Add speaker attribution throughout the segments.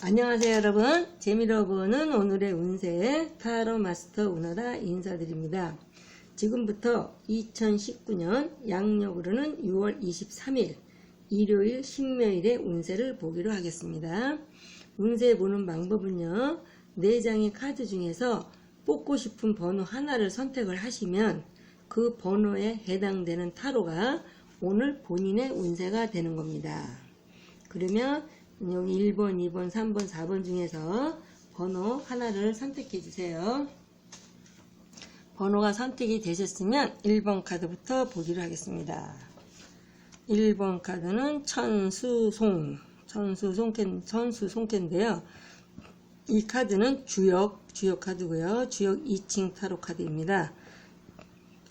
Speaker 1: 안녕하세요 여러분. 재미로 보는 오늘의 운세 타로 마스터 오너라 인사드립니다. 지금부터 2019년 양력으로는 6월 23일 일요일 신묘일의 운세를 보기로 하겠습니다. 운세 보는 방법은요, 4장의 카드 중에서 뽑고 싶은 번호 하나를 선택을 하시면 그 번호에 해당되는 타로가 오늘 본인의 운세가 되는 겁니다. 그러면 여기 1번, 2번, 3번, 4번 중에서 번호 하나를 선택해 주세요. 번호가 선택이 되셨으면 1번 카드부터 보기로 하겠습니다. 1번 카드는 천수송캔인데요. 이 카드는 주역 카드고요. 주역 2층 타로 카드입니다.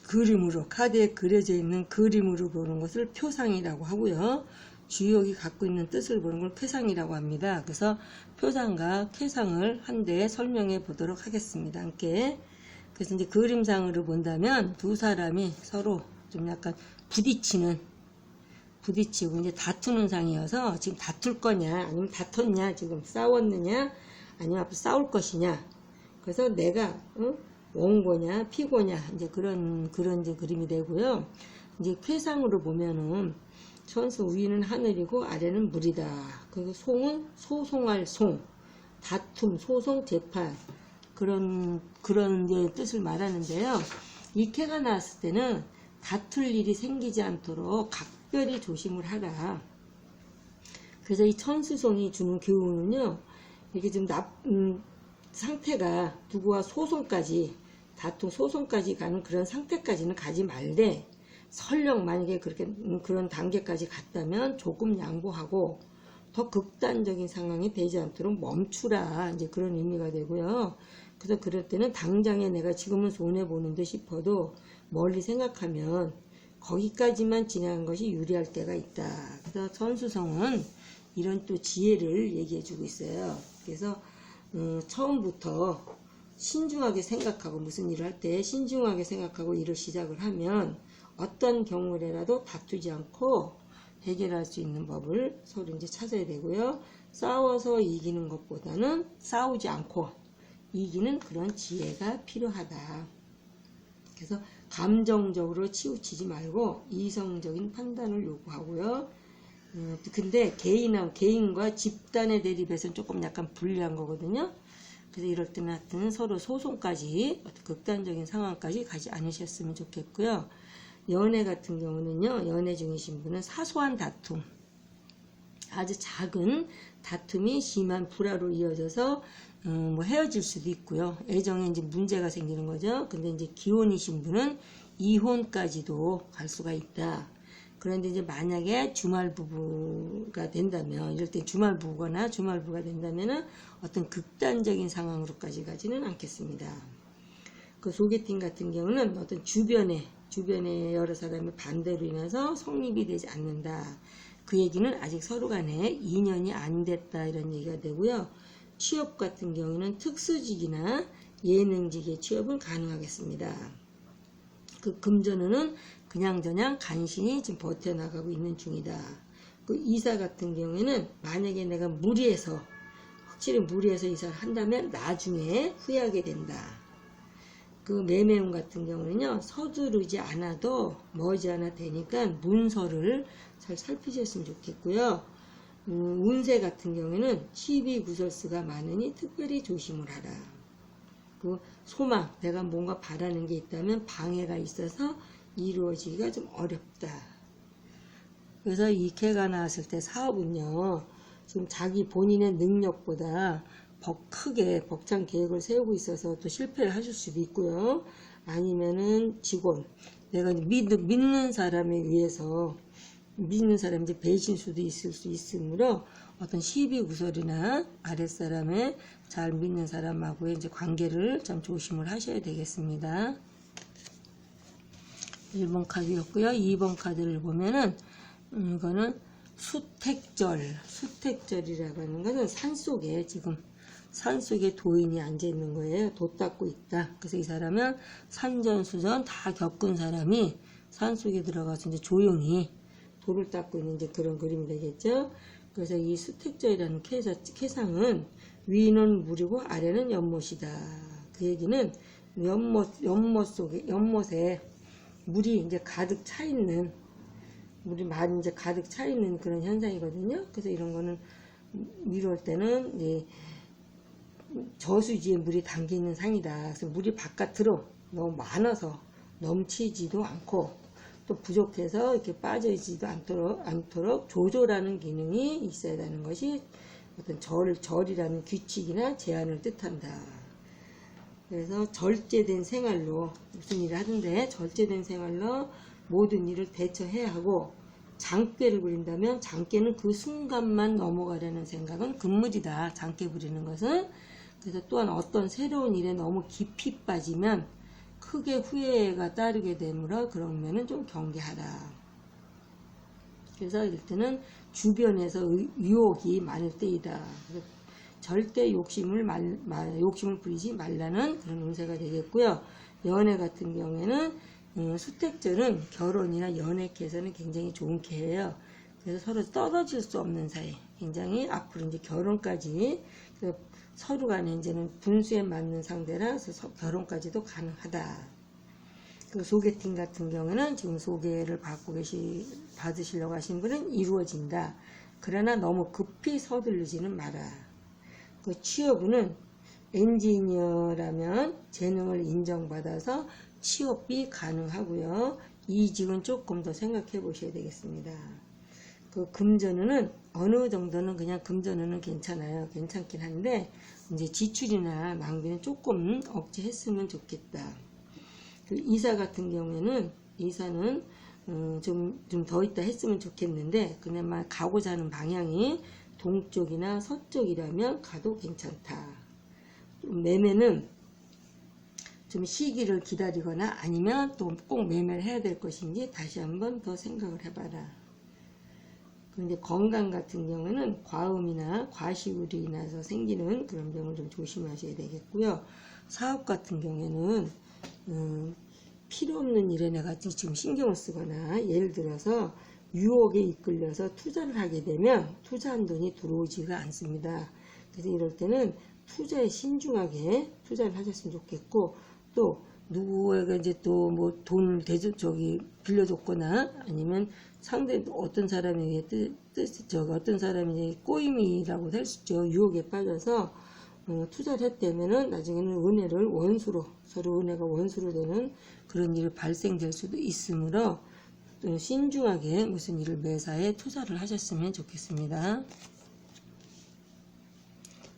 Speaker 1: 그림으로, 카드에 그려져 있는 그림으로 보는 것을 표상이라고 하고요. 주역이 갖고 있는 뜻을 보는 걸 쾌상이라고 합니다. 그래서 표상과 쾌상을 한데 설명해 보도록 하겠습니다. 함께. 그래서 이제 그림상으로 본다면 두 사람이 서로 좀 약간 부딪히고 이제 다투는 상이어서 지금 다툴 거냐, 아니면 다퉜냐, 지금 싸웠느냐, 아니면 앞으로 싸울 것이냐. 그래서 내가 원고냐, 피고냐, 이제 그런 이제 그림이 되고요. 이제 쾌상으로 보면은 천수 위는 하늘이고 아래는 물이다. 그리고 송은 소송할 송, 다툼, 소송, 재판 그런 이제 뜻을 말하는데요. 이 캐가 나왔을 때는 다툴 일이 생기지 않도록 각별히 조심을 하라. 그래서 이 천수송이 주는 교훈은요, 이게 좀 상태가 누구와 소송까지, 다툼, 소송까지 가는 그런 상태까지는 가지 말되, 설령 만약에 그런 단계까지 갔다면 조금 양보하고 더 극단적인 상황이 되지 않도록 멈추라, 이제 그런 의미가 되고요. 그래서 그럴 때는 당장에 내가 지금은 손해보는 듯 싶어도 멀리 생각하면 거기까지만 지나간 것이 유리할 때가 있다. 그래서 천수성은 이런 또 지혜를 얘기해 주고 있어요. 그래서 처음부터 신중하게 생각하고, 무슨 일을 할 때 신중하게 생각하고 일을 시작을 하면 어떤 경우라도 다투지 않고 해결할 수 있는 법을 서로 이제 찾아야 되고요. 싸워서 이기는 것보다는 싸우지 않고 이기는 그런 지혜가 필요하다. 그래서 감정적으로 치우치지 말고 이성적인 판단을 요구하고요. 근데 개인과 집단의 대립에서는 조금 약간 불리한 거거든요. 그래서 이럴 때는 하여튼 서로 소송까지, 극단적인 상황까지 가지 않으셨으면 좋겠고요. 연애 같은 경우는요, 연애 중이신 분은 사소한 다툼, 아주 작은 다툼이 심한 불화로 이어져서 헤어질 수도 있고요. 애정에 이제 문제가 생기는 거죠. 근데 이제 기혼이신 분은 이혼까지도 갈 수가 있다. 그런데 이제 만약에 주말부부가 된다면, 이럴 때 주말부부가 된다면은 어떤 극단적인 상황으로까지 가지는 않겠습니다. 그 소개팅 같은 경우는 어떤 주변에 여러 사람의 반대로 인해서 성립이 되지 않는다. 그 얘기는 아직 서로 간에 인연이 안 됐다, 이런 얘기가 되고요. 취업 같은 경우는 특수직이나 예능직의 취업은 가능하겠습니다. 그 금전운은 그냥저냥 간신히 지금 버텨나가고 있는 중이다. 그 이사 같은 경우에는 만약에 내가 확실히 무리해서 이사를 한다면 나중에 후회하게 된다. 그 매매운 같은 경우는요, 서두르지 않아도 머지않아 되니까 문서를 잘 살피셨으면 좋겠고요. 운세 같은 경우에는 시비구설수가 많으니 특별히 조심을 하라. 그 소망, 내가 뭔가 바라는 게 있다면 방해가 있어서 이루어지기가 좀 어렵다. 그래서 이 캐가 나왔을 때 사업은요, 지금 자기 본인의 능력보다 크게 벅찬 계획을 세우고 있어서 또 실패를 하실 수도 있고요. 아니면은 직원, 내가 믿는 사람에 의해서 믿는 사람 이제 배신수도 있을 수 있으므로 어떤 시비구설이나 아랫사람의 잘 믿는 사람하고의 이제 관계를 좀 조심을 하셔야 되겠습니다. 1번 카드였고요. 2번 카드를 보면은 이거는 수택절이라고 하는 것은 산속에 도인이 앉아있는 거예요. 돛 닦고 있다. 그래서 이 사람은 산전수전 다 겪은 사람이 산속에 들어가서 이제 조용히 돌을 닦고 있는 이제 그런 그림이 되겠죠. 그래서 이 수택절이라는 캐상은 위는 물이고 아래는 연못이다. 그 얘기는 연못에 물이 이제 가득 차 있는, 물이 많이 이제 가득 차 있는 그런 현상이거든요. 그래서 이런 거는 위로 올 때는 이제 저수지에 물이 담겨 있는 상이다. 그래서 물이 바깥으로 너무 많아서 넘치지도 않고 또 부족해서 이렇게 빠져있지도 않도록 조절하는 기능이 있어야 되는 것이 어떤 절이라는 규칙이나 제한을 뜻한다. 그래서 절제된 생활로 무슨 일을 하는데 절제된 생활로 모든 일을 대처해야 하고, 장꾀를 부린다면 장꾀는 그 순간만 넘어가려는 생각은 금물이다. 장꾀 부리는 것은. 그래서 또한 어떤 새로운 일에 너무 깊이 빠지면 크게 후회가 따르게 되므로 그러면은 좀 경계하라. 그래서 이럴 때는 주변에서 유혹이 많을 때이다. 절대 욕심을 부리지 말라는 그런 운세가 되겠고요. 연애 같은 경우에는 수택절은 결혼이나 연애께서는 굉장히 좋은 기회예요. 그래서 서로 떨어질 수 없는 사이, 굉장히 앞으로 이제 결혼까지, 서로 간에 이제는 분수에 맞는 상대라서 결혼까지도 가능하다. 그 소개팅 같은 경우는 지금 소개를 받으시려고 하신 분은 이루어진다. 그러나 너무 급히 서두르지는 마라. 그 취업은 엔지니어라면 재능을 인정받아서 취업이 가능하고요. 이직은 조금 더 생각해 보셔야 되겠습니다. 그 금전운은 어느 정도는 그냥 금전운은 괜찮아요. 괜찮긴 한데 이제 지출이나 낭비는 조금 억제했으면 좋겠다. 그 이사 같은 경우에는 이사는 좀 더 있다 했으면 좋겠는데 그냥 가고자 하는 방향이 동쪽이나 서쪽이라면 가도 괜찮다. 매매는 좀 시기를 기다리거나 아니면 또 꼭 매매를 해야 될 것인지 다시 한번 더 생각을 해봐라. 그런데 건강 같은 경우는 과음이나 과식으로 인해서 생기는 그런 병을 좀 조심하셔야 되겠고요. 사업 같은 경우에는 필요 없는 일에 내가 지금 신경을 쓰거나 예를 들어서 유혹에 이끌려서 투자를 하게 되면 투자한 돈이 들어오지가 않습니다. 그래서 이럴 때는 투자에 신중하게 투자를 하셨으면 좋겠고, 또 누구에게 이제 또 뭐 돈을 빌려줬거나 아니면 상대 어떤 사람이 어떤 사람이 꼬임이라고 할 수 있죠. 유혹에 빠져서 투자를 했다면은 나중에는 은혜를 원수로, 서로 은혜가 원수로 되는 그런 일이 발생될 수도 있으므로 신중하게 무슨 일을 매사에 투자를 하셨으면 좋겠습니다.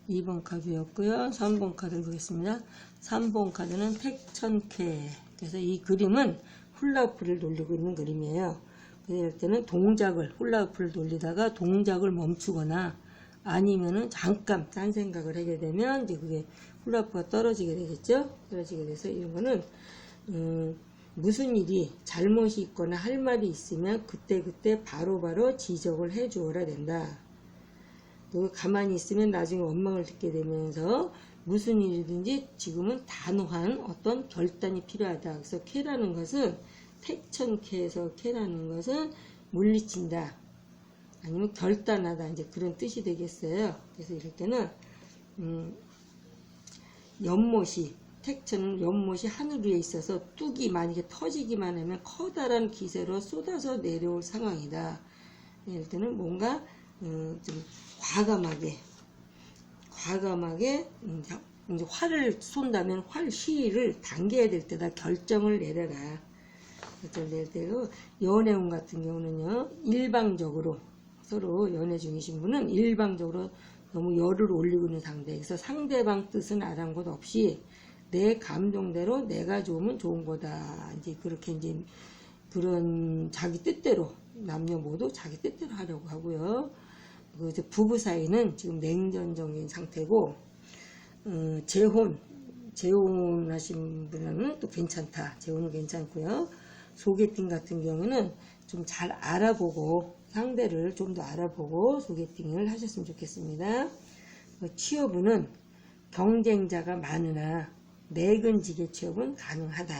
Speaker 1: 2번 카드였고요. 3번 카드를 보겠습니다. 3번 카드는 택천쾌. 그래서 이 그림은 훌라후프를 돌리고 있는 그림이에요. 이럴 때는 훌라후프를 돌리다가 동작을 멈추거나 아니면은 잠깐 딴 생각을 하게 되면 이제 그게 훌라후프가 떨어지게 되겠죠. 떨어지게 돼서 이런 거는 무슨 일이 잘못이 있거나 할 말이 있으면 그때 바로바로 지적을 해 주어야 된다. 가만히 있으면 나중에 원망을 듣게 되면서 무슨 일이든지 지금은 단호한 어떤 결단이 필요하다. 그래서 쾌라는 것은 택천쾌에서 쾌라는 것은 물리친다. 아니면 결단하다. 이제 그런 뜻이 되겠어요. 그래서 이럴 때는 택천은 연못이 하늘 위에 있어서 뚝이 만약에 터지기만 하면 커다란 기세로 쏟아져 내려올 상황이다. 이럴 때는 뭔가 좀 과감하게 이제 활을 쏜다면 활 시위를 당겨야 될 때다. 결정을 내려라. 결정을 낼 때로 연애운 같은 경우는요, 일방적으로 서로 연애 중이신 분은 일방적으로 너무 열을 올리고 있는 상대. 그래서 상대방 뜻은 아랑곳 없이 내 감정대로 내가 좋으면 좋은 거다. 이제 그렇게 이제 그런 자기 뜻대로 남녀 모두 자기 뜻대로 하려고 하고요. 부부 사이는 지금 냉전적인 상태고, 재혼하신 분은 또 괜찮다. 재혼은 괜찮고요. 소개팅 같은 경우는 좀 잘 알아보고 상대를 좀 더 알아보고 소개팅을 하셨으면 좋겠습니다. 취업은 경쟁자가 많으나 내근직의 취업은 가능하다.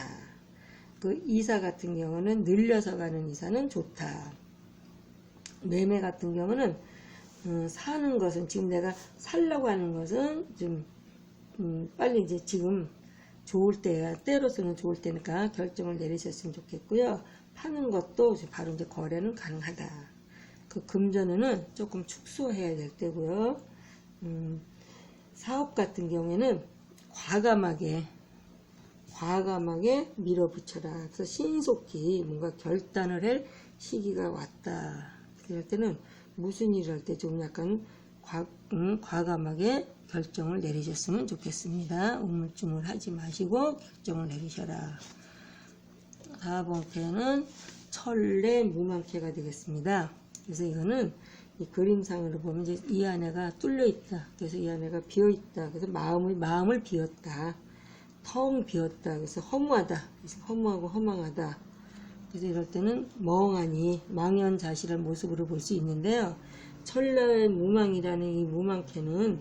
Speaker 1: 이사 같은 경우는 늘려서 가는 이사는 좋다. 매매 같은 경우는 사는 것은 지금 내가 살려고 하는 것은 좀 빨리 이제 지금 좋을 때야, 때로서는 좋을 때니까 결정을 내리셨으면 좋겠고요. 파는 것도 바로 이제 거래는 가능하다. 그 금전운은 조금 축소해야 될 때고요. 사업 같은 경우에는 과감하게 밀어붙여라. 그래서 신속히 뭔가 결단을 할 시기가 왔다. 그럴 때는 무슨 일을 할 때 좀 약간 과감하게 결정을 내리셨으면 좋겠습니다. 우물쭈물하지 마시고 결정을 내리셔라. 4번 캐는 철내 무망캐가 되겠습니다. 그래서 이거는 이 그림상으로 보면 이제 이 안에가 뚫려 있다. 그래서 이 안에가 비어 있다. 그래서 마음을 비웠다. 텅 비었다. 그래서 허무하다. 그래서 허무하고 허망하다. 그래서 이럴 때는 멍하니 망연자실한 모습으로 볼 수 있는데요. 철내 무망이라는 이 무망캐는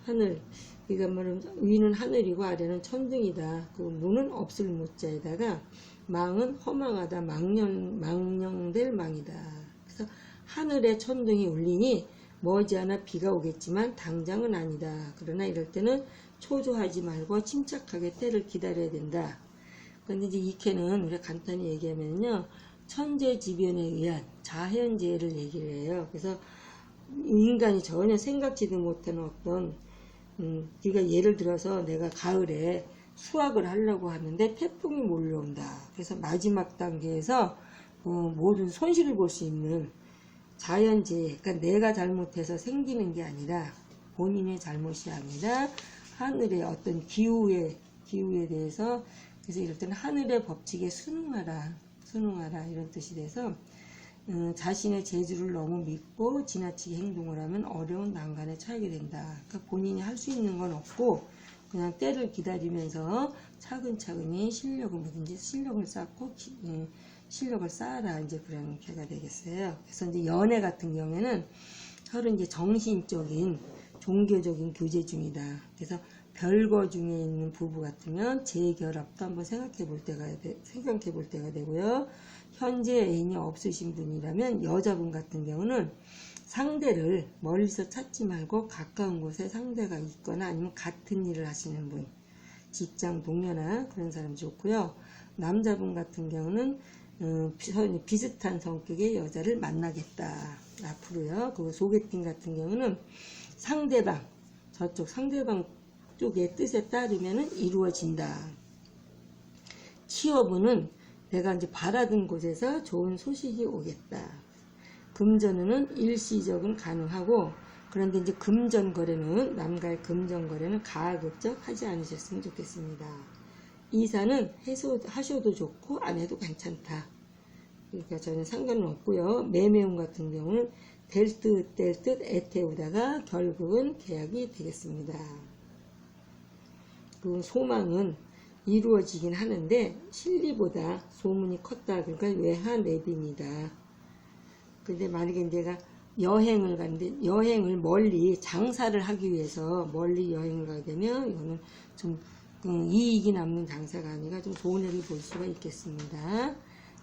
Speaker 1: 하늘, 그러니까 말하면 위는 하늘이고 아래는 천둥이다. 그 무는 없을 무자에다가 망은 허망하다. 망령될 망이다. 그래서 하늘에 천둥이 울리니 머지않아 비가 오겠지만 당장은 아니다. 그러나 이럴 때는 초조하지 말고 침착하게 때를 기다려야 된다. 그런데 이제 이 캐는 우리가 간단히 얘기하면요, 천재지변에 의한 자연재해를 얘기를 해요. 그래서 인간이 전혀 생각지도 못하는 어떤 네가 예를 들어서 내가 가을에 수확을 하려고 하는데 태풍이 몰려온다. 그래서 마지막 단계에서 모든 손실을 볼 수 있는 자연재해, 그러니까 내가 잘못해서 생기는 게 아니라 본인의 잘못이 아니라 하늘의 어떤 기후에 대해서, 그래서 이럴 때는 하늘의 법칙에 순응하라 이런 뜻이 돼서 자신의 재주를 너무 믿고 지나치게 행동을 하면 어려운 난관에 처하게 된다. 그러니까 본인이 할 수 있는 건 없고 그냥 때를 기다리면서 차근차근히 실력을 쌓고 실력을 쌓아라, 이제 그런 개가 되겠어요. 그래서 이제 연애 같은 경우에는 서로 이제 정신적인 종교적인 교제 중이다. 그래서 별거 중에 있는 부부 같으면 재결합도 한번 생각해 볼 때가 되고요. 현재 애인이 없으신 분이라면 여자분 같은 경우는 상대를 멀리서 찾지 말고 가까운 곳에 상대가 있거나 아니면 같은 일을 하시는 분, 직장 동료나 그런 사람이 좋고요. 남자분 같은 경우는 비슷한 성격의 여자를 만나겠다. 앞으로요. 그 소개팅 같은 경우는 상대방 쪽의 뜻에 따르면 이루어진다. 취업운은 내가 이제 바라던 곳에서 좋은 소식이 오겠다. 금전운은 일시적은 가능하고, 그런데 이제 금전거래는, 남과의 금전거래는 가급적 하지 않으셨으면 좋겠습니다. 이사는 하셔도 좋고 안 해도 괜찮다. 그러니까 저는 상관은 없고요. 매매운 같은 경우는 될 듯 애태우다가 결국은 계약이 되겠습니다. 그 소망은 이루어지긴 하는데 실리보다 소문이 컸다. 그러니까 외하내빈이다. 근데 만약에 내가 여행을 가는데 여행을 멀리 장사를 하기 위해서 멀리 여행을 가게 되면 이거는 좀 이익이 남는 장사가 아니라 좀 좋은 일을 볼 수가 있겠습니다.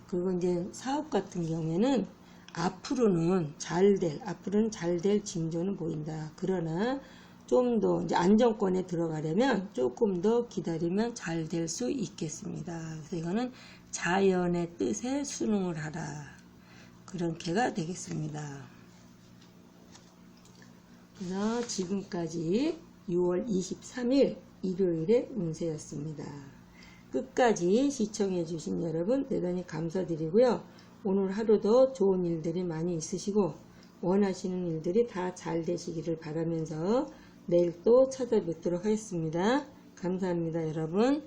Speaker 1: 그리고 이제 사업 같은 경우에는 앞으로는 잘 될 징조는 보인다. 그러나 좀 더 이제 안정권에 들어가려면 조금 더 기다리면 잘 될 수 있겠습니다. 그래서 이거는 자연의 뜻에 순응을 하라. 그런 개가 되겠습니다. 그래서 지금까지 6월 23일 일요일의 운세였습니다. 끝까지 시청해 주신 여러분 대단히 감사드리고요. 오늘 하루도 좋은 일들이 많이 있으시고 원하시는 일들이 다 잘 되시기를 바라면서 내일 또 찾아뵙도록 하겠습니다. 감사합니다, 여러분.